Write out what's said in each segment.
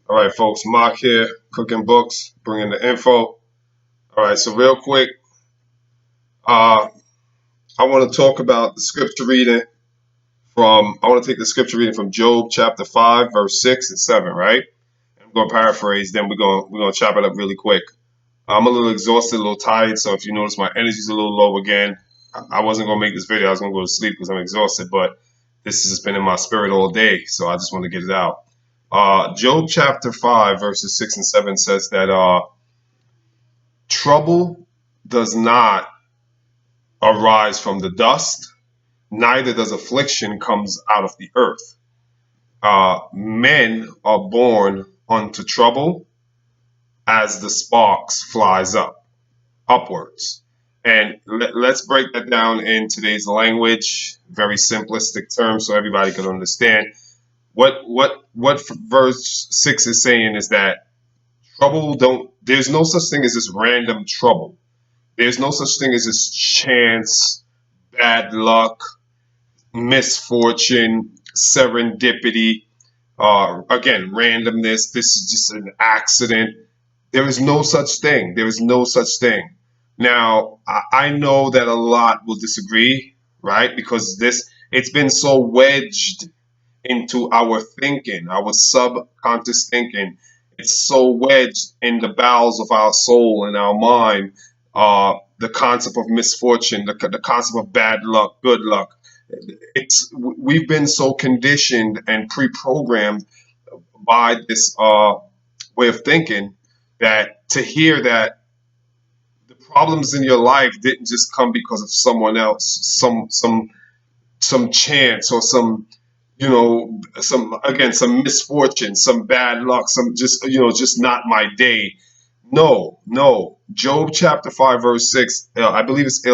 All right, folks, Mark here, cooking books, bringing the info. All right, so real quick, uh, I want to talk about the scripture reading I want to take the scripture reading from Job chapter 5, verse 6 and 7, right? I'm going to paraphrase, then we're gonna chop it up really quick. I'm a little exhausted, a little tired, so if you notice my energy's a little low again, I wasn't going to make this video. I was going to go to sleep because I'm exhausted, but this has been in my spirit all day, so I just want to get it out. Job chapter 5, verses 6 and 7 says that trouble does not arise from the dust, neither does affliction comes out of the earth. Men are born unto trouble as the sparks flies upwards. And let's break that down in today's language, very simplistic terms, so everybody can understand. What verse 6 is saying is that there's no such thing as this random trouble. There's no such thing as this chance, bad luck, misfortune, serendipity, again, randomness. This is just an accident. There is no such thing. There is no such thing. Now, I know that a lot will disagree, right? Because it's been so wedged into our thinking, our subconscious thinking. It's so wedged in the bowels of our soul and our mind. The concept of misfortune, the concept of bad luck, good luck. We've been so conditioned and pre-programmed by this way of thinking that to hear that the problems in your life didn't just come because of someone else, some chance or some misfortune, some bad luck, some just not my day. No, no. Job chapter 5 verse 6, I believe it's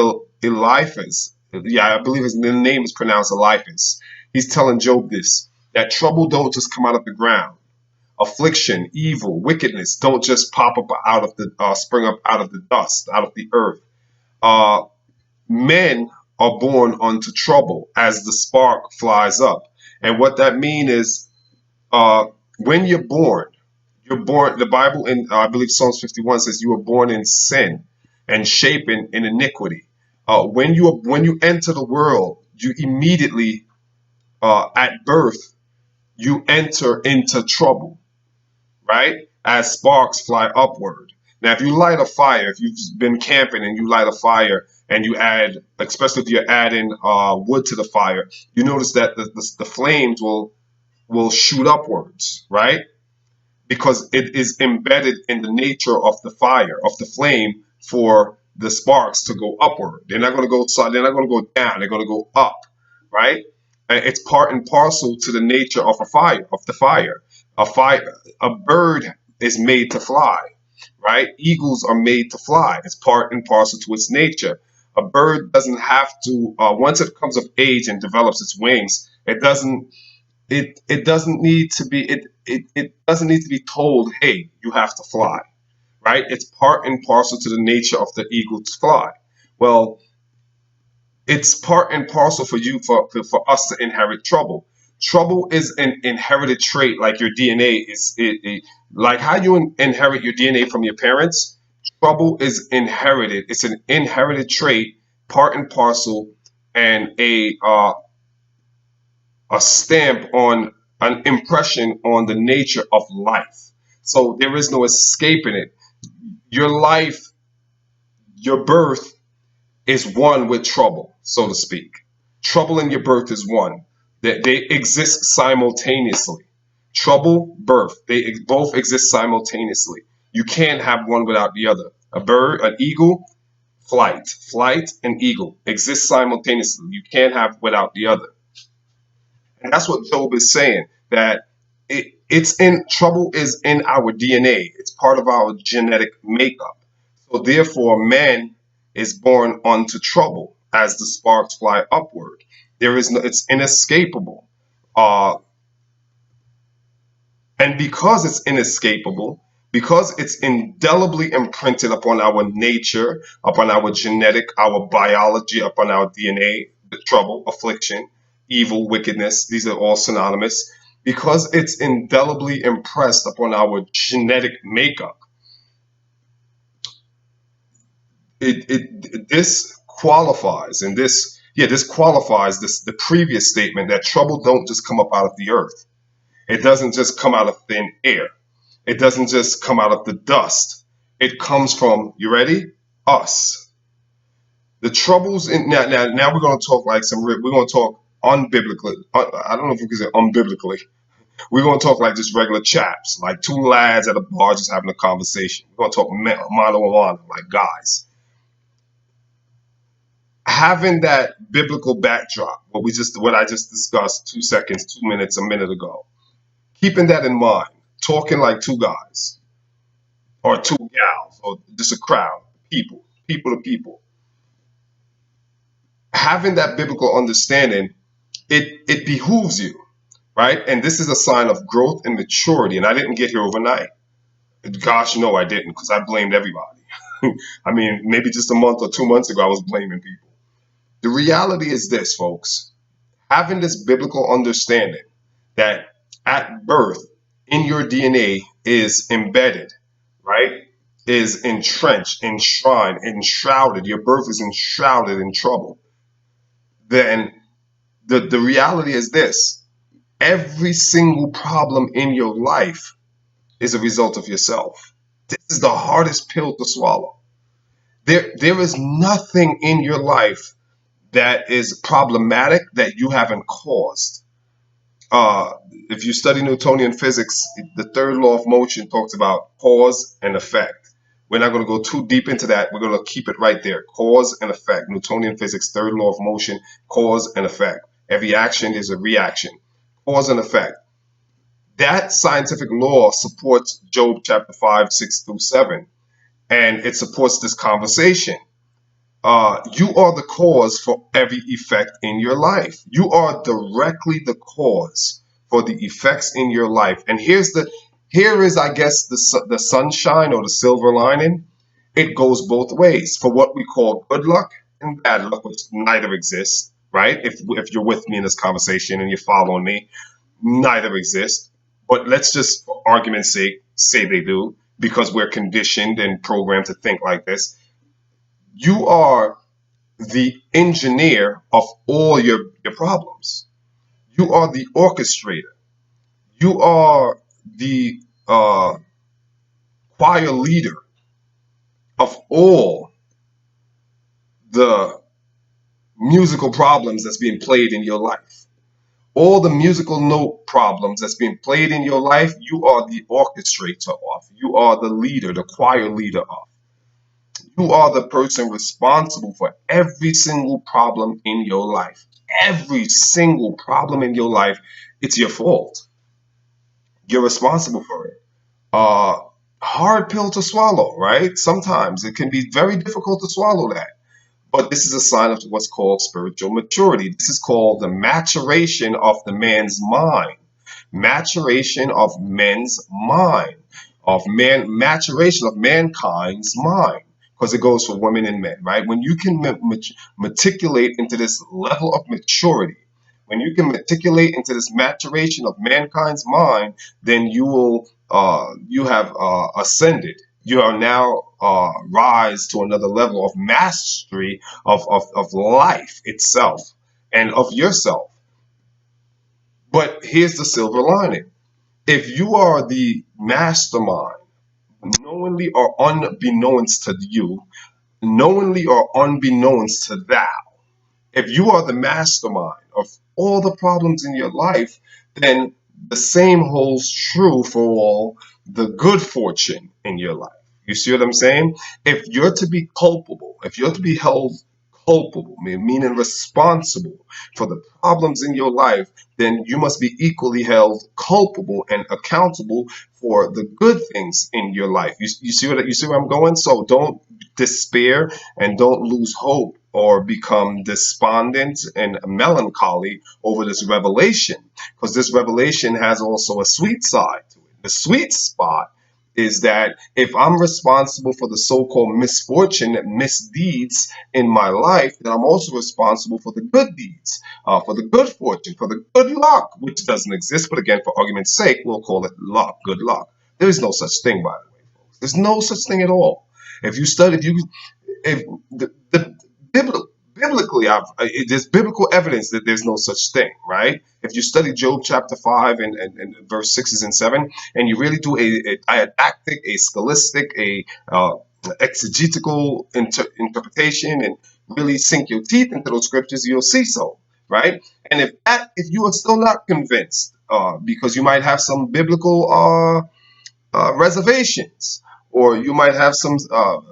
Eliphaz. Yeah, I believe his name is pronounced Eliphaz. He's telling Job this, that trouble don't just come out of the ground. Affliction, evil, wickedness don't just pop up spring up out of the dust, out of the earth. Uh, Men are born unto trouble as the spark flies up. And what that means is when you're born, the Bible in, I believe Psalms 51 says, you were born in sin and shapen in iniquity. When you enter the world, you immediately, at birth, you enter into trouble, right? As sparks fly upward. Now, if you light a fire, if you've been camping and you light a fire and you add, especially if you're adding wood to the fire, you notice that the flames will shoot upwards, right? Because it is embedded in the nature of the fire, of the flame, for the sparks to go upward. They're not going to go they're not going to go down. They're going to go up, right? And it's part and parcel to the nature of a fire, of the fire. A bird is made to fly, right? Eagles are made to fly. It's part and parcel to its nature. A bird doesn't have to, once it comes of age and develops its wings, it doesn't need to be it doesn't need to be told, hey, you have to fly, right? It's part and parcel to the nature of the eagle to fly. Well, it's part and parcel for us to inherit trouble. Trouble is an inherited trait, like your DNA like how you inherit your DNA from your parents. Trouble is inherited. It's an inherited trait, part and parcel, and a stamp on an impression on the nature of life. So there is no escaping it. Your life, your birth is one with trouble, so to speak. Trouble and your birth is one. They exist simultaneously. Trouble, birth, both exist simultaneously. You can't have one without the other. A bird, an eagle, flight. Flight and eagle exist simultaneously. You can't have without the other. And that's what Job is saying, that it's in trouble is in our DNA. It's part of our genetic makeup. So therefore, man is born unto trouble as the sparks fly upward. There is no, it's inescapable. Uh, and because it's inescapable, because it's indelibly imprinted upon our nature, upon our genetic, our biology, upon our DNA, the trouble, affliction, evil, wickedness, these are all synonymous. because it's indelibly impressed upon our genetic makeup. This qualifies, and this qualifies this the previous statement that trouble don't just come up out of the earth. It doesn't just come out of thin air. It doesn't just come out of the dust. It comes from, you ready? Us. The troubles in now we're going to talk like we're going to talk unbiblically. I don't know if we can say unbiblically. We're going to talk like just regular chaps, like two lads at a bar just having a conversation. We're going to talk mano a mano, like guys. Having that biblical backdrop, what I just discussed 2 seconds, 2 minutes, a minute ago, keeping that in mind, talking like two guys or two gals or just a crowd, people to people, having that biblical understanding, it behooves you, right? And this is a sign of growth and maturity. And I didn't get here overnight. Gosh, no, I didn't, because I blamed everybody. I mean, maybe just a month or 2 months ago, I was blaming people. The reality is this, folks: having this biblical understanding that at birth in your DNA is embedded, right? Is entrenched, enshrined, enshrouded. Your birth is enshrouded in trouble. Then the reality is this: every single problem in your life is a result of yourself. This is the hardest pill to swallow. There is nothing in your life that is problematic that you haven't caused. If you study Newtonian physics, the third law of motion talks about cause and effect. We're not going to go too deep into that. We're going to keep it right there. Cause and effect. Newtonian physics, third law of motion, cause and effect. Every action is a reaction. Cause and effect. That scientific law supports Job chapter 5, 6 through 7. And it supports this conversation. You are the cause for every effect in your life. You are directly the cause for the effects in your life. And here is, I guess, the sunshine or the silver lining. It goes both ways. For what we call good luck and bad luck, which neither exists, right? If you're with me in this conversation and you're following me, neither exists. But let's just, for argument's sake, say they do, because we're conditioned and programmed to think like this. You are the engineer of all your problems. You are the orchestrator. You are the choir leader of all the musical problems that's being played in your life. All the musical note problems that's being played in your life, you are the orchestrator of. You are the leader, the choir leader of. You are the person responsible for every single problem in your life. Every single problem in your life, it's your fault. You're responsible for it. Uh, Hard pill to swallow, right? Sometimes it can be very difficult to swallow that. But this is a sign of what's called spiritual maturity. This is called the maturation of the man's mind. Maturation of men's mind. Maturation of mankind's mind. Because it goes for women and men, right? When you can matriculate into this level of maturity, when you can matriculate into this maturation of mankind's mind, then you have ascended. You are now rise to another level of mastery of life itself and of yourself. But here's the silver lining: if you are the mastermind, knowingly or unbeknownst to you, knowingly or unbeknownst to thou, if you are the mastermind of all the problems in your life, then the same holds true for all the good fortune in your life. You see what I'm saying? If you're to be culpable, if you're to be held culpable, meaning responsible for the problems in your life, then you must be equally held culpable and accountable for the good things in your life. You see where I'm going? So don't despair and don't lose hope or become despondent and melancholy over this revelation, because this revelation has also a sweet side to it. The sweet spot is that if I'm responsible for the so-called misfortune, misdeeds in my life, then I'm also responsible for the good deeds, for the good fortune, for the good luck, which doesn't exist. But again, for argument's sake, we'll call it luck, good luck. There is no such thing, by the way, folks. There's no such thing at all. If you study, if the biblically, there's biblical evidence that there's no such thing, right? If you study Job chapter 5 and verse 6 and 7, and you really do a didactic, a scholastic, a exegetical interpretation, and really sink your teeth into those scriptures, you'll see so, right? And if you are still not convinced, because you might have some biblical reservations, or you might have some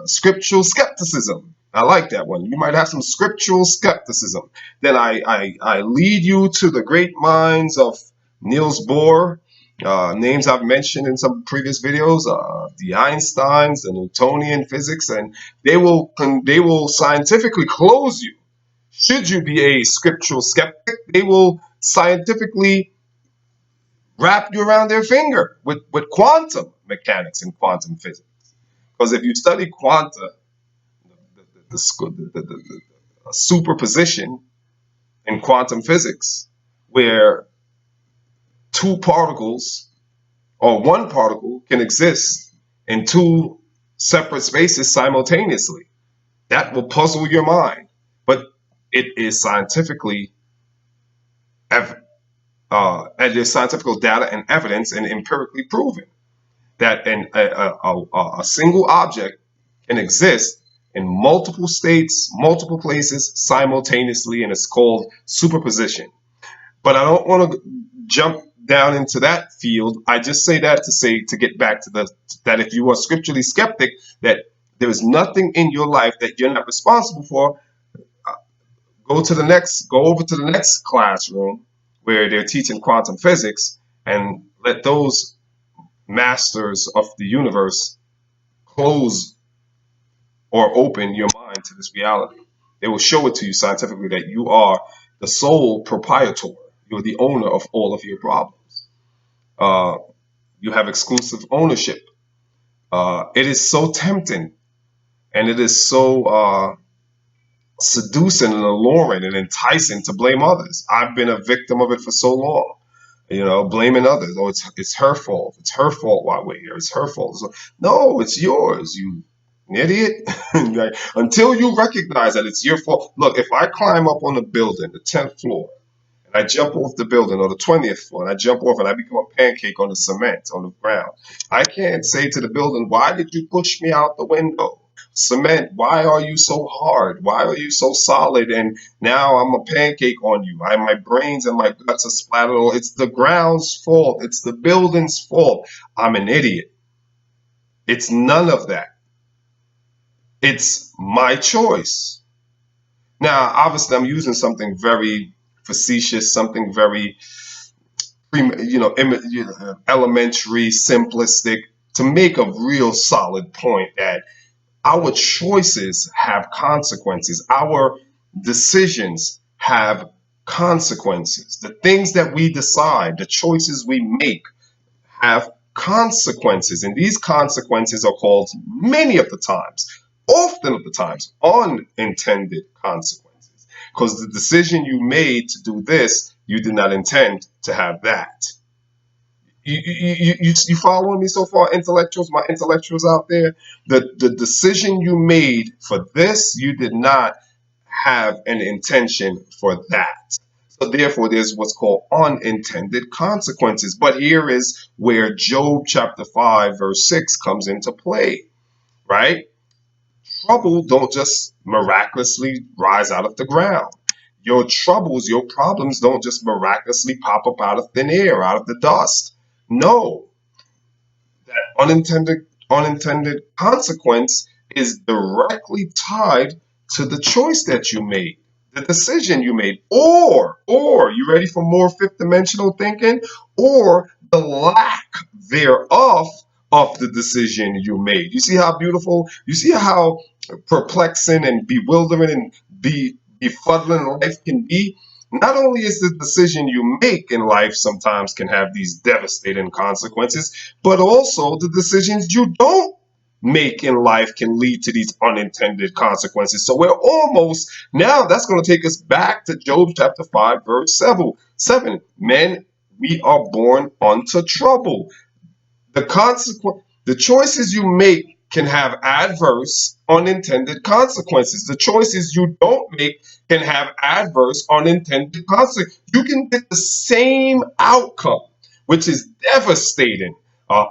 scriptural skepticism. I like that one. You might have some scriptural skepticism. Then I lead you to the great minds of Niels Bohr, names I've mentioned in some previous videos, the Einsteins, the Newtonian physics, and they will scientifically close you. Should you be a scriptural skeptic, they will scientifically wrap you around their finger with quantum mechanics and quantum physics. Because if you study quanta, the superposition in quantum physics, where two particles or one particle can exist in two separate spaces simultaneously, that will puzzle your mind. But it is scientifically and there's scientific data and evidence and empirically proven that a single object can exist in multiple states, multiple places simultaneously, and it's called superposition. But I don't want to jump down into that field. I just say that to get back to that if you are scripturally skeptic, that there is nothing in your life that you're not responsible for. Go over to the next classroom where they're teaching quantum physics, and let those masters of the universe close or open your mind to this reality. They will show it to you scientifically that you are the sole proprietor. You're the owner of all of your problems. Uh, you have exclusive ownership. It is so tempting, and it is so seducing and alluring and enticing to blame others. I've been a victim of it for so long. Blaming others. Oh, it's her fault. It's her fault why we're here. It's her fault. So, no, it's yours, you idiot. Like, until you recognize that it's your fault. Look, if I climb up on the building, the 10th floor, and I jump off the building, or the 20th floor, and I jump off and I become a pancake on the cement, on the ground, I can't say to the building, why did you push me out the window? Cement, why are you so hard? Why are you so solid? And now I'm a pancake on you. My brains and my guts are splattered all. It's the ground's fault. It's the building's fault. I'm an idiot. It's none of that. It's my choice. Now, obviously, I'm using something very facetious, something very, elementary, simplistic, to make a real solid point that our choices have consequences. Our decisions have consequences. The things that we decide, the choices we make, have consequences. And these consequences are called, many of the times, often of the times, unintended consequences. Because the decision you made to do this, you did not intend to have that. You following me so far, intellectuals, my intellectuals out there? The decision you made for this, you did not have an intention for that. So therefore, there's what's called unintended consequences. But here is where Job chapter 5, verse 6 comes into play, right? Trouble don't just miraculously rise out of the ground. Your troubles, your problems don't just miraculously pop up out of thin air, out of the dust. No, that unintended consequence is directly tied to the choice that you made, the decision you made, or you ready for more fifth dimensional thinking, or the lack thereof of the decision you made. You see how beautiful, you see how perplexing and bewildering and befuddling life can be not only is the decision you make in life sometimes can have these devastating consequences, but also the decisions you don't make in life can lead to these unintended consequences. So we're almost now that's going to take us back to Job chapter 5, verse 7. Men, we are born unto trouble. The choices you make can have adverse unintended consequences. The choices you don't make can have adverse unintended consequences. You can get the same outcome, which is devastating,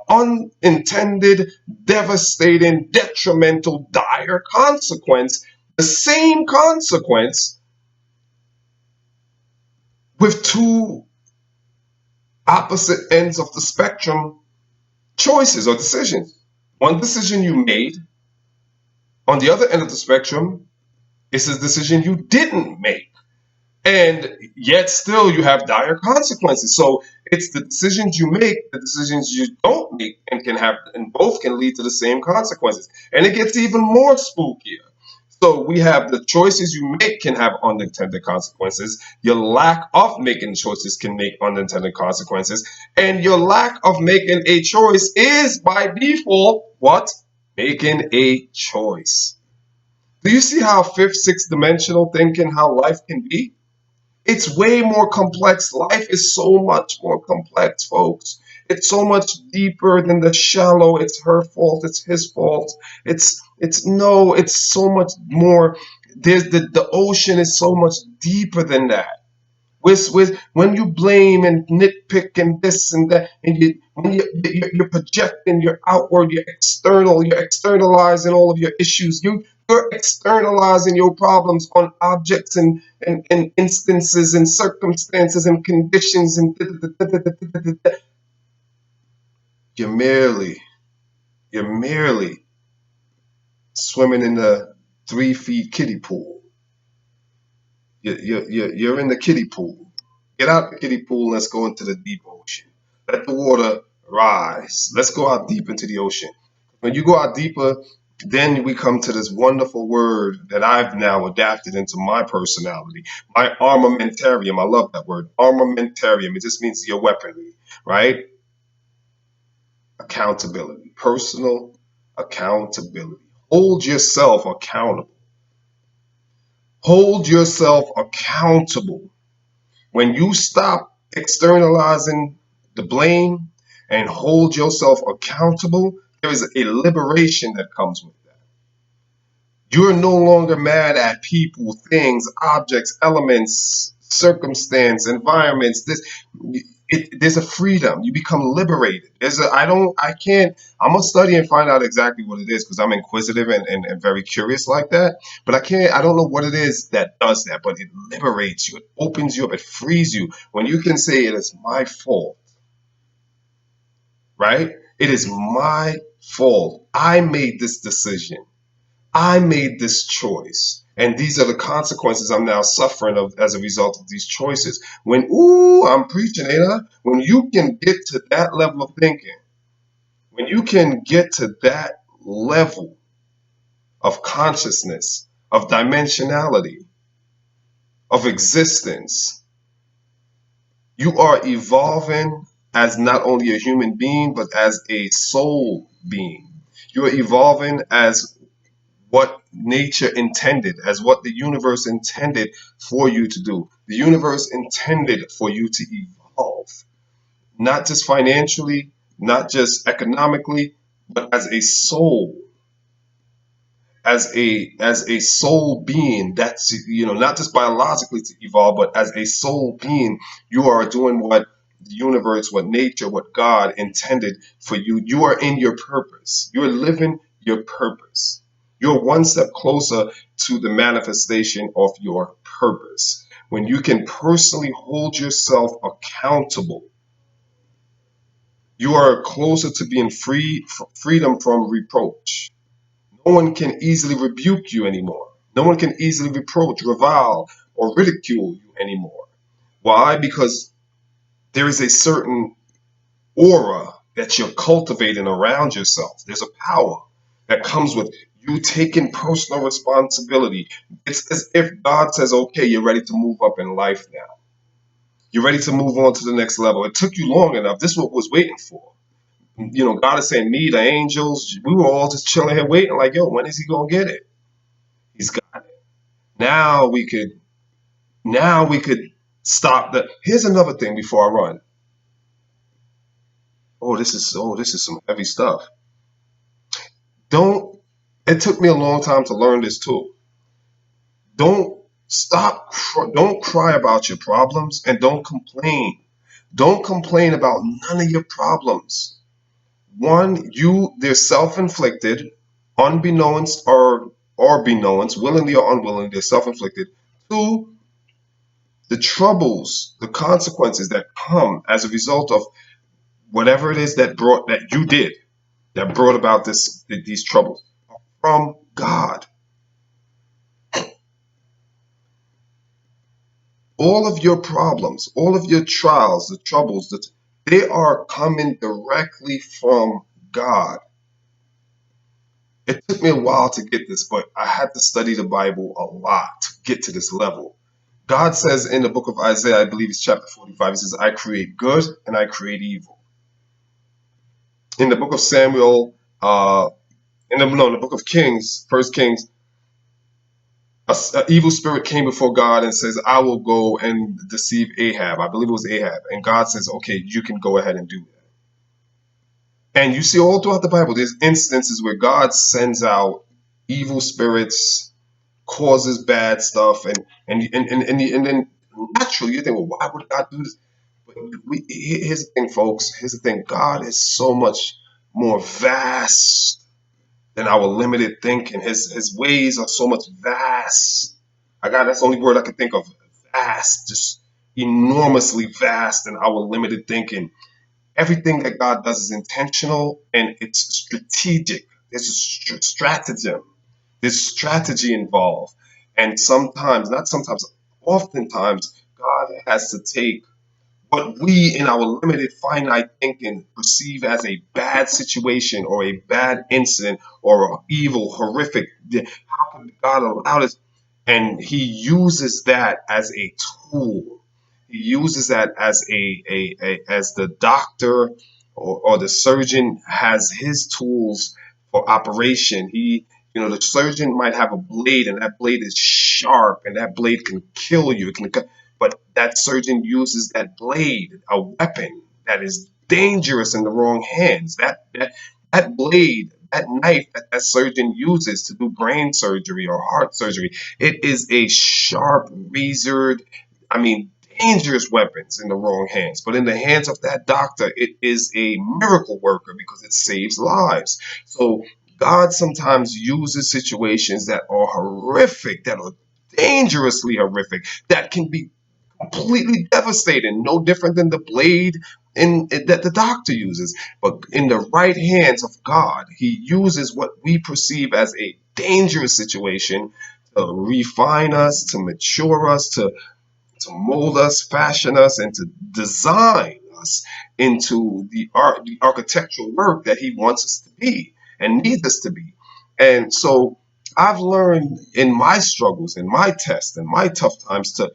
unintended, devastating, detrimental, dire consequence. The same consequence with two opposite ends of the spectrum choices or decisions. One decision you made on the other end of the spectrum is a decision you didn't make. And yet still you have dire consequences. So it's the decisions you make, the decisions you don't make, and both can lead to the same consequences. And it gets even more spookier. So we have the choices you make can have unintended consequences. Your lack of making choices can make unintended consequences. And your lack of making a choice is by default what? Making a choice. Do you see how fifth, sixth dimensional thinking, how life can be? It's way more complex. Life is so much more complex, folks. It's so much deeper than the shallow. It's her fault. It's his fault. It's no. It's so much more. There's the ocean is so much deeper than that. With when you blame and nitpick and this and that, and you're projecting, you're outward, you're external, you're externalizing all of your issues. You're externalizing your problems on objects and instances and circumstances and conditions and you're merely you're merely swimming in the 3 feet kiddie pool. You're in the kiddie pool. Get out the kiddie pool and let's go into the deep ocean. Let the water rise. Let's go out deep into the ocean. When you go out deeper, then we come to this wonderful word that I've now adapted into my personality. My armamentarium. I love that word. Armamentarium. It just means your weaponry, right? Accountability. Personal accountability. Hold yourself accountable. Hold yourself accountable. When you stop externalizing the blame and hold yourself accountable, there is a liberation that comes with that. You're no longer mad at people, things, objects, elements, circumstance, environments. There's a freedom. You become liberated. I can't, I'm gonna study and find out exactly what it is because I'm inquisitive and very curious like that. But I don't know what it is that does that, but it liberates you. It opens you up. It frees you. When you can say it is my fault, right? It is my fault. I made this decision. I made this choice. And these are the consequences I'm now suffering of as a result of these choices. I'm preaching, ain't I? When you can get to that level of thinking, when you can get to that level of consciousness, of dimensionality, of existence, you are evolving as not only a human being, but as a soul being. You are evolving as what nature intended, as what the universe intended for you to do. The universe intended for you to evolve, not just financially, not just economically, but as a soul, as a soul being. That's not just biologically to evolve, but as a soul being, you are doing what the universe, what nature, what God intended for you. You are in your purpose. You're living your purpose. You're one step closer to the manifestation of your purpose. When you can personally hold yourself accountable, you are closer to being freedom from reproach. No one can easily rebuke you anymore. No one can easily reproach, revile, or ridicule you anymore. Why? Because there is a certain aura that you're cultivating around yourself. There's a power that comes with You taking personal responsibility. It's as if God says, okay, you're ready to move up in life now. You're ready to move on to the next level. It took you long enough. This is what was waiting for. God is saying, me, the angels, we were all just chilling here waiting, like, yo, when is he gonna get it? He's got it. Now we could stop the here's another thing before I run. Oh, this is some heavy stuff. Don't it took me a long time to learn this too. Don't don't cry about your problems and don't complain. Don't complain about none of your problems. One, they're self-inflicted, unbeknownst or beknownst, willingly or unwillingly, they're self-inflicted. Two, the troubles, the consequences that come as a result of whatever it is that you did that brought about these troubles from God. All of your problems, all of your trials, the troubles, they are coming directly from God. It took me a while to get this, but I had to study the Bible a lot to get to this level. God says in the book of Isaiah, I believe it's chapter 45, he says, I create good and I create evil. In the book of Samuel, in the book of Kings, First Kings, an evil spirit came before God and says, I will go and deceive Ahab. I believe it was Ahab. And God says, okay, you can go ahead and do that. And you see all throughout the Bible, there's instances where God sends out evil spirits, causes bad stuff, and then naturally you think, well, why would God do this? But here's the thing, folks. Here's the thing. God is so much more vast than our limited thinking. His ways are so much vast. That's the only word I can think of. Vast, just enormously vast than our limited thinking. Everything that God does is intentional and it's strategic. There's a stratagem. There's strategy involved. And sometimes, not sometimes, oftentimes, God has to take what we in our limited finite thinking perceive as a bad situation or a bad incident or evil, horrific. How can God allow this? And he uses that as a tool. He uses that as as the doctor or the surgeon has his tools for operation. The surgeon might have a blade and that blade is sharp and that blade can kill you. It can, but that surgeon uses that blade, a weapon that is dangerous in the wrong hands. That blade, that knife that surgeon uses to do brain surgery or heart surgery, it is a sharp, razored, I mean, dangerous weapons in the wrong hands. But in the hands of that doctor, it is a miracle worker because it saves lives. So God sometimes uses situations that are horrific, that are dangerously horrific, that can be completely devastating, no different than the blade that the doctor uses. But in the right hands of God, he uses what we perceive as a dangerous situation to refine us, to mature us, to mold us, fashion us, and to design us into the architectural work that he wants us to be and needs us to be. And so I've learned in my struggles, in my tests, in my tough times to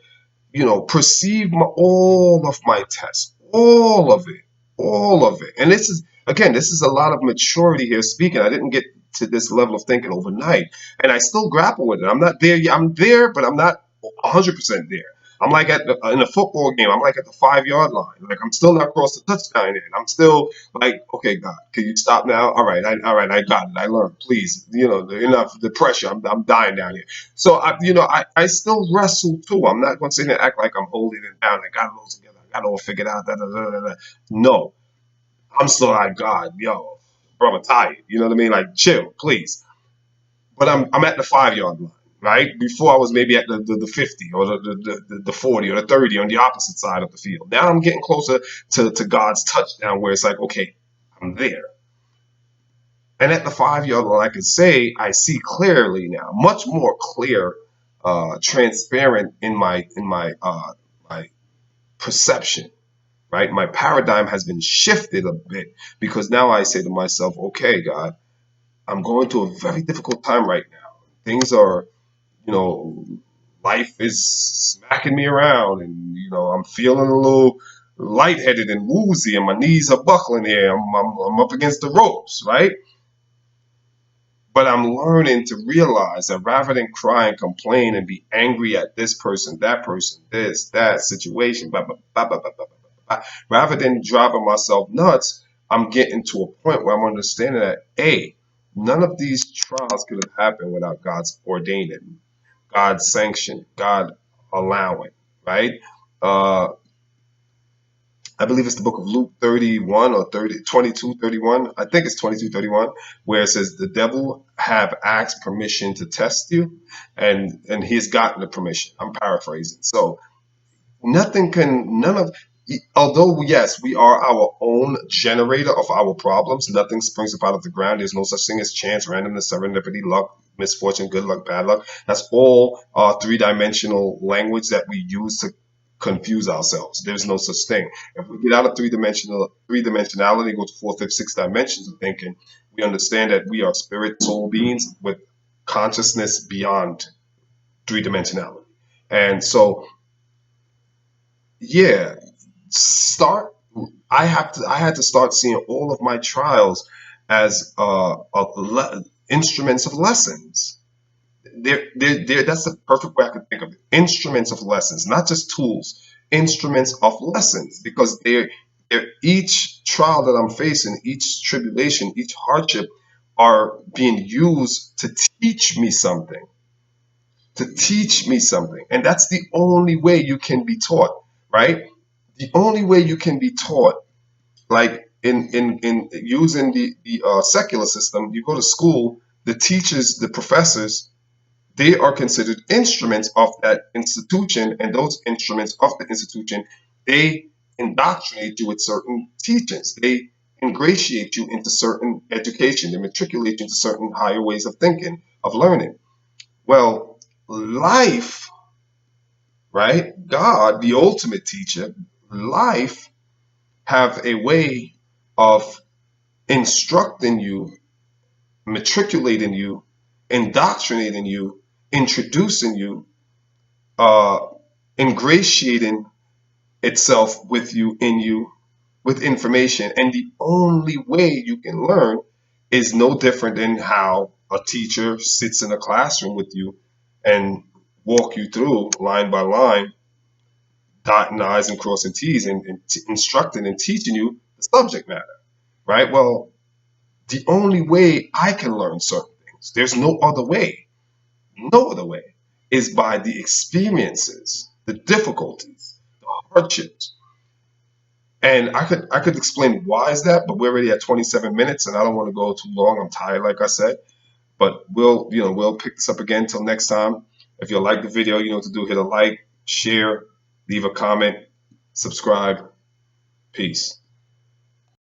perceive all of my tests, all of it, all of it. And this is a lot of maturity here speaking. I didn't get to this level of thinking overnight, and I still grapple with it. I'm not there yet. I'm there, but I'm not 100% there. I'm like in a football game. I'm like at the 5 yard line. Like I'm still not across the touchdown yet. I'm still like, okay, God, can you stop now? All right, I got it. I learned. Please, enough. The pressure. I'm dying down here. So I still wrestle too. I'm not going to sit here and act like I'm holding it down. I got it all together. I got it all figured out. Da, da, da, da, da. No, I'm still like God, yo, bro. I'm tired. You know what I mean? Like chill, please. But I'm at the 5 yard line, right? Before I was maybe at the 50 or the 40 or the 30 on the opposite side of the field. Now I'm getting closer to God's touchdown where it's like, okay, I'm there. And at the 5 yard line, I can say I see clearly now, much more clear, transparent in my perception. Right, my paradigm has been shifted a bit because now I say to myself, okay, God, I'm going through a very difficult time right now. Things are, you know, life is smacking me around, and I'm feeling a little lightheaded and woozy, and my knees are buckling here. I'm up against the ropes, right? But I'm learning to realize that rather than cry and complain and be angry at this person, this, that situation, blah, blah, blah, blah, blah, blah, blah, blah, rather than driving myself nuts, I'm getting to a point where I'm understanding that, A, none of these trials could have happened without God's ordaining, God's sanction, God allowing, right? Uh, I believe it's the book of Luke 31 or 30, 22:31. I think it's 22:31, where it says the devil have asked permission to test you, and he's gotten the permission. I'm paraphrasing. So none of, although yes, we are our own generator of our problems. Nothing springs up out of the ground. There's no such thing as chance, randomness, serendipity, luck, misfortune, good luck, bad luck. That's all three-dimensional language that we use to confuse ourselves. There's no such thing. If we get out of three dimensionality, go to fourth, fifth, sixth dimensions of thinking, we understand that we are spirit soul beings with consciousness beyond three-dimensionality. And so, yeah, start I had to start seeing all of my trials as instruments of lessons. That's the perfect way I could think of it. Instruments of lessons, not just tools, instruments of lessons, because they're each trial that I'm facing, each tribulation, each hardship are being used to teach me something, and that's the only way you can be taught, right? The only way you can be taught, like in using the secular system, you go to school, the teachers, the professors, they are considered instruments of that institution, and those instruments of the institution, they indoctrinate you with certain teachings. They ingratiate you into certain education. They matriculate you into certain higher ways of thinking, of learning. Well, life, right? God, the ultimate teacher, life have a way of instructing you, matriculating you, indoctrinating you, introducing you, uh, ingratiating itself with you, in you, with information. And the only way you can learn is no different than how a teacher sits in a classroom with you and walk you through line by line, dotting I's and crossing T's, and instructing and teaching you the subject matter, right? Well, the only way I can learn certain things, there's no other way, is by the experiences, the difficulties, the hardships. And I could explain why is that, but we're already at 27 minutes and I don't want to go too long. I'm tired, like I said. But we'll pick this up again till next time. If you like the video, you know what to do. Hit a like, share, leave a comment, subscribe. Peace.